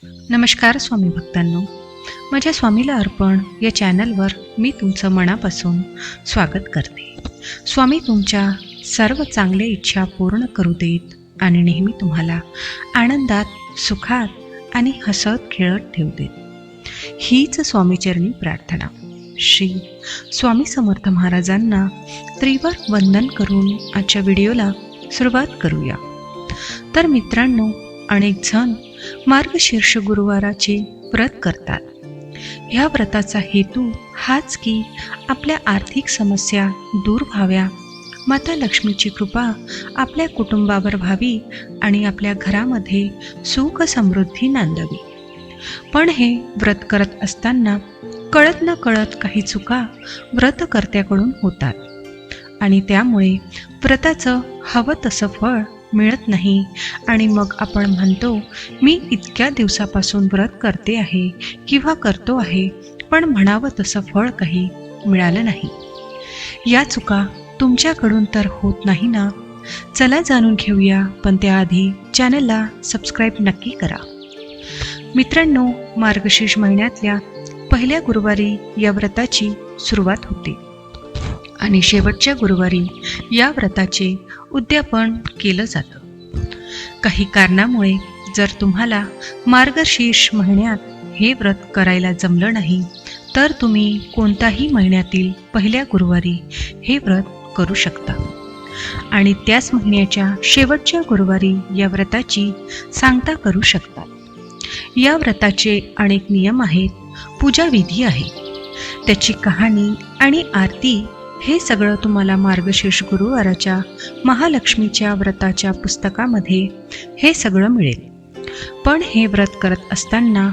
नमस्कार स्वामी भक्तांनो, माझ्या स्वामीला अर्पण या चॅनलवर मी तुमचं मनापासून स्वागत करते. स्वामी तुमच्या सर्व चांगल्या इच्छा पूर्ण करू देत आणि नेहमी तुम्हाला आनंदात, सुखात आणि हसत खेळत ठेवू देत. हीच स्वामीचरणी प्रार्थना. श्री स्वामी समर्थ महाराजांना त्रिवार वंदन करून आजच्या व्हिडिओला सुरुवात करूया. तर मित्रांनो, अनेक जण मार्गशीर्ष गुरुवाराचे व्रत करतात. ह्या व्रताचा हेतू हाच की आपल्या आर्थिक समस्या दूर व्हाव्या, माता लक्ष्मीची कृपा आपल्या कुटुंबावर व्हावी आणि आपल्या घरामध्ये सुख समृद्धी नांदावी. पण हे व्रत करत असताना कळत न कळत काही चुका व्रतकर्त्याकडून होतात आणि त्यामुळे व्रताचं हवं तसं फळ मिळत नाही. आणि मग आपण म्हणतो, मी इतक्या दिवसापासून व्रत करते आहे किंवा करतो आहे, पण म्हणावं तसं फळ काही मिळालं नाही. या चुका तुमच्याकडून तर होत नाही ना? चला जाणून घेऊया, पण त्याआधी चॅनलला सबस्क्राईब नक्की करा. मित्रांनो, मार्गशीर्ष महिन्यातल्या पहिल्या गुरुवारी या व्रताची सुरुवात होते आणि शेवटच्या गुरुवारी या व्रताचे उद्यापन केलं जातं. काही कारणामुळे जर तुम्हाला मार्गशीर्ष महिन्यात हे व्रत करायला जमलं नाही, तर तुम्ही कोणताही महिन्यातील पहिल्या गुरुवारी हे व्रत करू शकता आणि त्याच महिन्याच्या शेवटच्या गुरुवारी या व्रताची सांगता करू शकता. या व्रताचे अनेक नियम आहेत, पूजाविधी आहे, त्याची कहाणी आणि आरती हे सगळं तुम्हाला मार्गशीर्ष गुरुवाराच्या महालक्ष्मीच्या व्रताच्या पुस्तकामध्ये हे सगळं मिळेल. पण हे व्रत करत असताना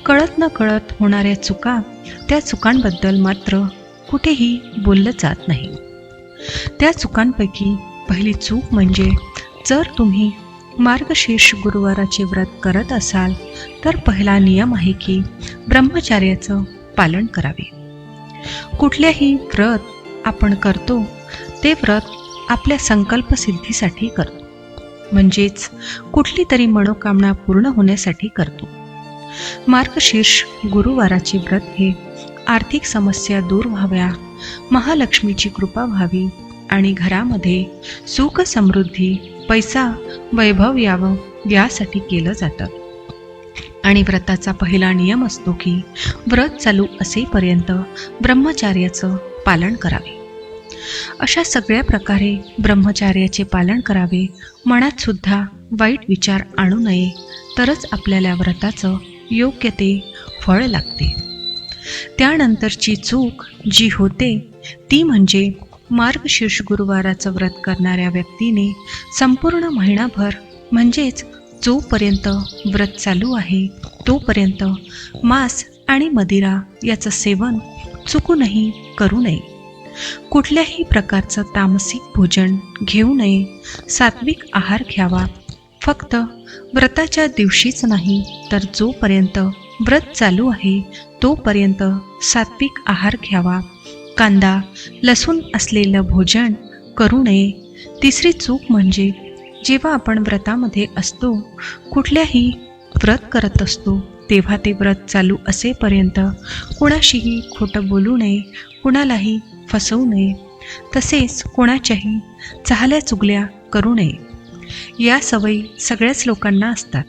कळत न कळत होणाऱ्या चुका, त्या चुकांबद्दल मात्र कुठेही बोललं जात नाही. त्या चुकांपैकी पहिली चूक म्हणजे, जर तुम्ही मार्गशीर्ष गुरुवाराचे व्रत करत असाल तर पहिला नियम आहे की ब्रह्मचर्याचं पालन करावे. कुठल्याही व्रत आपण करतो ते व्रत आपल्या संकल्पसिद्धीसाठी करतो, म्हणजेच कुठली तरी मनोकामना पूर्ण होण्यासाठी करतो. मार्गशीर्ष गुरुवाराचे व्रत हे आर्थिक समस्या दूर व्हाव्या, महालक्ष्मीची कृपा व्हावी आणि घरामध्ये सुख समृद्धी, पैसा, वैभव यावं यासाठी केलं जातं. आणि व्रताचा पहिला नियम असतो की व्रत चालू असेपर्यंत ब्रह्मचर्याचं पालन करावे. अशा सगळ्या प्रकारे ब्रह्मचर्याचे पालन करावे. मनात सुद्धा वाईट विचार आणू नये, तरच आपल्याला व्रताचं योग्य ते फळ लागते. त्यानंतरची चूक जी होते ती म्हणजे, मार्गशीर्ष गुरुवाराचं व्रत करणाऱ्या व्यक्तीने संपूर्ण महिनाभर, म्हणजेच जोपर्यंत व्रत चालू आहे तोपर्यंत मांस आणि मदिरा याचं सेवन चुकूनही करू नये. कुठल्याही प्रकारचं तामसिक भोजन घेऊ नये. सात्विक आहार घ्यावा. फक्त व्रताच्या दिवशीच नाही, तर जोपर्यंत व्रत चालू आहे तोपर्यंत सात्विक आहार घ्यावा. कांदा, लसूण असलेलं भोजन करू नये. तिसरी चूक म्हणजे, जेव्हा आपण व्रतामध्ये असतो, कुठल्याही व्रत करत असतो, तेव्हा ते व्रत चालू असेपर्यंत कोणाशीही खोटं बोलू नये, कुणालाही फसवू नये, तसेच कोणाच्याही चाहल्या चुगल्या करू नये. या सवयी सगळ्याच लोकांना असतात,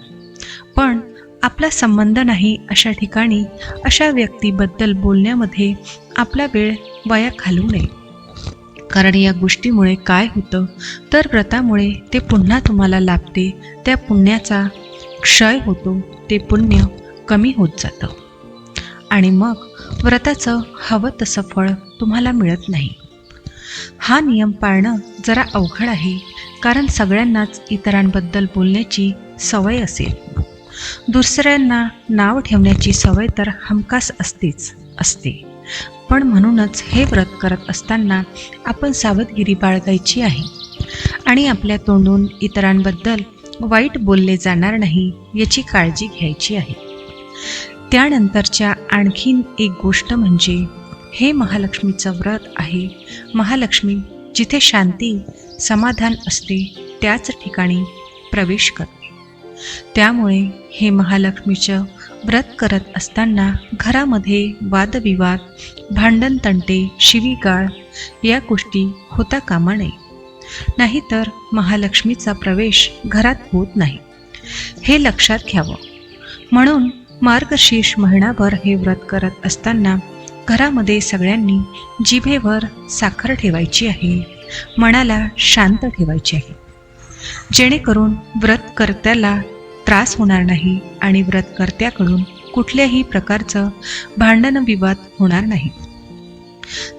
पण आपला संबंध नाही अशा ठिकाणी अशा व्यक्तीबद्दल बोलण्यामध्ये आपला वेळ वाया घालवू नये. कारण या गोष्टीमुळे काय होतं, तर व्रतामुळे ते पुन्हा तुम्हाला लाभते, त्या पुण्याचा क्षय होतो, ते पुण्य कमी होत जातं आणि मग व्रताचं हवं तसं फळ तुम्हाला मिळत नाही. हा नियम पाळणं जरा अवघड आहे, कारण सगळ्यांनाच इतरांबद्दल बोलण्याची सवय असेल. दुसऱ्यांना नाव ठेवण्याची सवय तर हमखास असते. पण म्हणूनच हे व्रत करत असताना आपण सावधगिरी बाळगायची आहे आणि आपल्या तोंडून इतरांबद्दल वाईट बोलले जाणार नाही याची काळजी घ्यायची आहे. त्यानंतरच्या आणखीन एक गोष्ट म्हणजे, हे महालक्ष्मीचं व्रत आहे. महालक्ष्मी जिथे शांती, समाधान असते त्याच ठिकाणी प्रवेश करते. त्यामुळे हे महालक्ष्मीचं व्रत करत असताना घरामध्ये वादविवाद, भांडणतंटे, शिवीगाळ या गोष्टी होता कामा नये. नाहीतर महालक्ष्मीचा प्रवेश घरात होत नाही, हे लक्षात घ्यावं. म्हणून मार्गशीर्ष महिनाभर हे व्रत करत असताना घरामध्ये सगळ्यांनी जिभेवर साखर ठेवायची आहे, मनाला शांत ठेवायचे आहे, जेणेकरून व्रतकर्त्याला त्रास होणार नाही आणि व्रतकर्त्याकडून कुठल्याही प्रकारचं भांडणविवाद होणार नाही.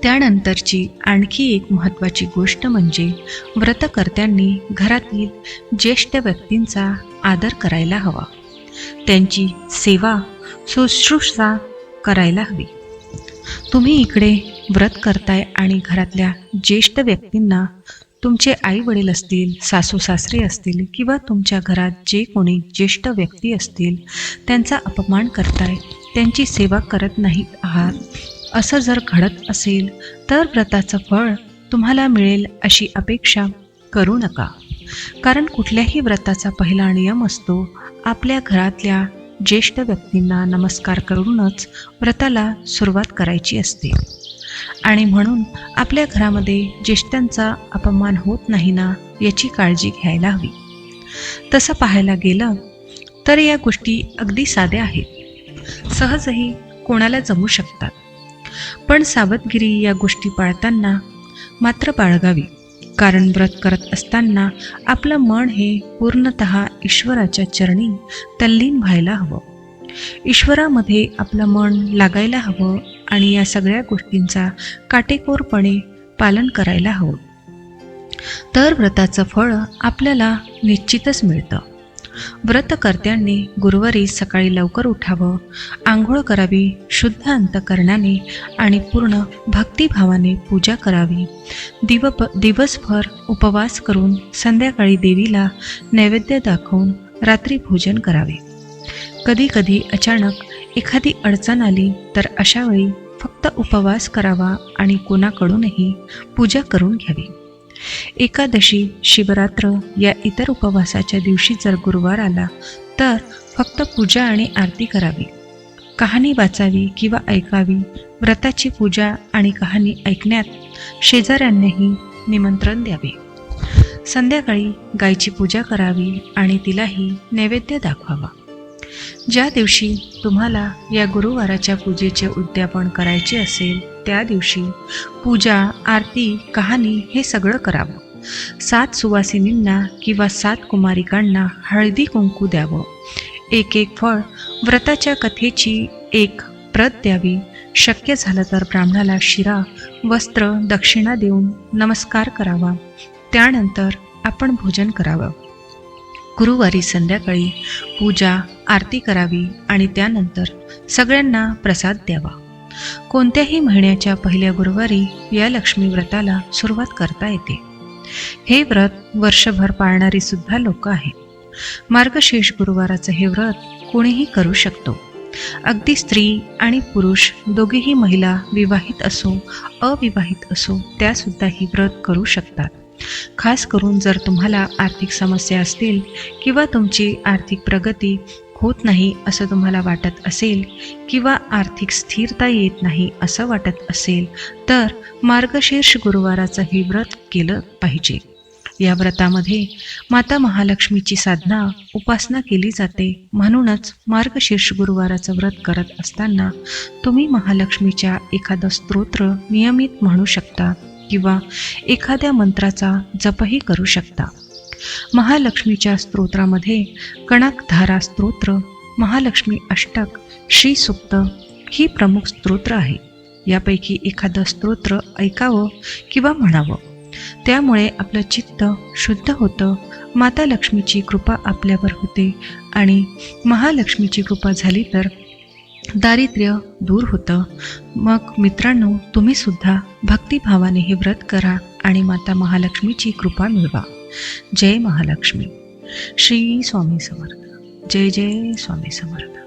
त्यानंतरची आणखी एक महत्त्वाची गोष्ट म्हणजे व्रतकर्त्यांनी घरातील ज्येष्ठ व्यक्तींचा आदर करायला हवा, त्यांची सेवा शुश्रूषा करायला हवी. तुम्ही इकडे व्रत करताय आणि घरातल्या ज्येष्ठ व्यक्तींना, तुमचे आई वडील असतील, सासू सासरे असतील किंवा तुमच्या घरात जे कोणी ज्येष्ठ व्यक्ती असतील त्यांचा अपमान करताय, त्यांची सेवा करत नाही आहात, असं जर घडत असेल तर व्रताचं फळ तुम्हाला मिळेल अशी अपेक्षा करू नका. कारण कुठल्याही व्रताचा पहिला नियम असतो आपल्या घरातल्या ज्येष्ठ व्यक्तींना नमस्कार करूनच व्रताला सुरुवात करायची असते. आणि म्हणून आपल्या घरामध्ये ज्येष्ठांचा अपमान होत नाही ना याची काळजी घ्यायला हवी. तसं पाहायला गेलं तर या गोष्टी अगदी साध्या आहेत, सहजही कोणाला जमू शकतात. पण सावधगिरी या गोष्टी पाळताना मात्र बाळगावी. कारण व्रत करत असताना आपलं मन हे पूर्णतः ईश्वराच्या चरणी तल्लीन व्हायला हवं, ईश्वरामध्ये आपलं मन लागायला हवं आणि या सगळ्या गोष्टींचा काटेकोरपणे पालन करायला हवं. तर व्रताचं फळ आपल्याला निश्चितच मिळतं. व्रतकर्त्यांनी गुरुवारी सकाळी लवकर उठावं, आंघोळ करावी, शुद्ध अंतकरणाने आणि पूर्ण भक्तिभावाने पूजा करावी. दिवसभर उपवास करून संध्याकाळी देवीला नैवेद्य दाखवून रात्री भोजन करावे. कधी कधी अचानक एखादी अडचण आली तर अशा वेळी फक्त उपवास करावा आणि कोणाकडूनही पूजा करून घ्यावी. एकादशी, शिवरात्र या इतर उपवासाच्या दिवशी जर गुरुवार आला तर फक्त पूजा आणि आरती करावी, कहाणी वाचावी किंवा ऐकावी. व्रताची पूजा आणि कहाणी ऐकण्यात शेजाऱ्यांनाही निमंत्रण द्यावे. संध्याकाळी गायची पूजा करावी आणि तिलाही नैवेद्य दाखवावा. ज्या दिवशी तुम्हाला या गुरुवाराच्या पूजेचे उद्यापन करायचे असेल त्या दिवशी पूजा, आरती, कहाणी हे सगळं करावं. 7 सुवासिनींना किंवा 7 कुमारिकांना हळदी कुंकू द्यावं. एक फळ, व्रताच्या कथेची एक प्रत द्यावी. शक्य झालं तर ब्राह्मणाला शिरा, वस्त्र, दक्षिणा देऊन नमस्कार करावा. त्यानंतर आपण भोजन करावं. गुरुवारी संध्याकाळी पूजा, आरती करावी आणि त्यानंतर सगळ्यांना प्रसाद द्यावा. कोणत्याही महिन्याच्या पहिल्या गुरुवारी या लक्ष्मी व्रताला सुरुवात करता येते. हे व्रत वर्षभर पाळणारी सुद्धा लोक आहेत. मार्गशीर्ष गुरुवाराचं हे व्रत कोणीही करू शकतो. अगदी स्त्री आणि पुरुष दोघेही, महिला विवाहित असो अविवाहित असो, त्यासुद्धा ही व्रत करू शकतात. खास करून जर तुम्हाला आर्थिक समस्या असतील किंवा तुमची आर्थिक प्रगती होत नाही असं तुम्हाला वाटत असेल किंवा आर्थिक स्थिरता येत नाही असं वाटत असेल तर मार्गशीर्ष गुरुवाराचं हे व्रत केलं पाहिजे. या व्रतामध्ये माता महालक्ष्मीची साधना, उपासना केली जाते. म्हणूनच मार्गशीर्ष गुरुवाराचं व्रत करत असताना तुम्ही महालक्ष्मीच्या एखादं स्तोत्र नियमित म्हणू शकता किंवा एखाद्या मंत्राचा जपही करू शकता. महालक्ष्मीच्या स्तोत्रामध्ये कणकधारा स्तोत्र, महालक्ष्मी अष्टक, श्री सूक्त ही प्रमुख स्तोत्र आहे. यापैकी एखादं स्तोत्र ऐकावं किंवा म्हणावं. त्यामुळे आपलं चित्त शुद्ध होतं, माता लक्ष्मीची कृपा आपल्यावर होते आणि महालक्ष्मीची कृपा झाली तर दारिद्र्य दूर होतं. मग मित्रांनो, तुम्ही सुद्धा भक्तिभावाने हे व्रत करा आणि माता महालक्ष्मीची कृपा मिळवा. जय महालक्ष्मी. श्री स्वामी समर्थ. जय जय स्वामी समर्थ.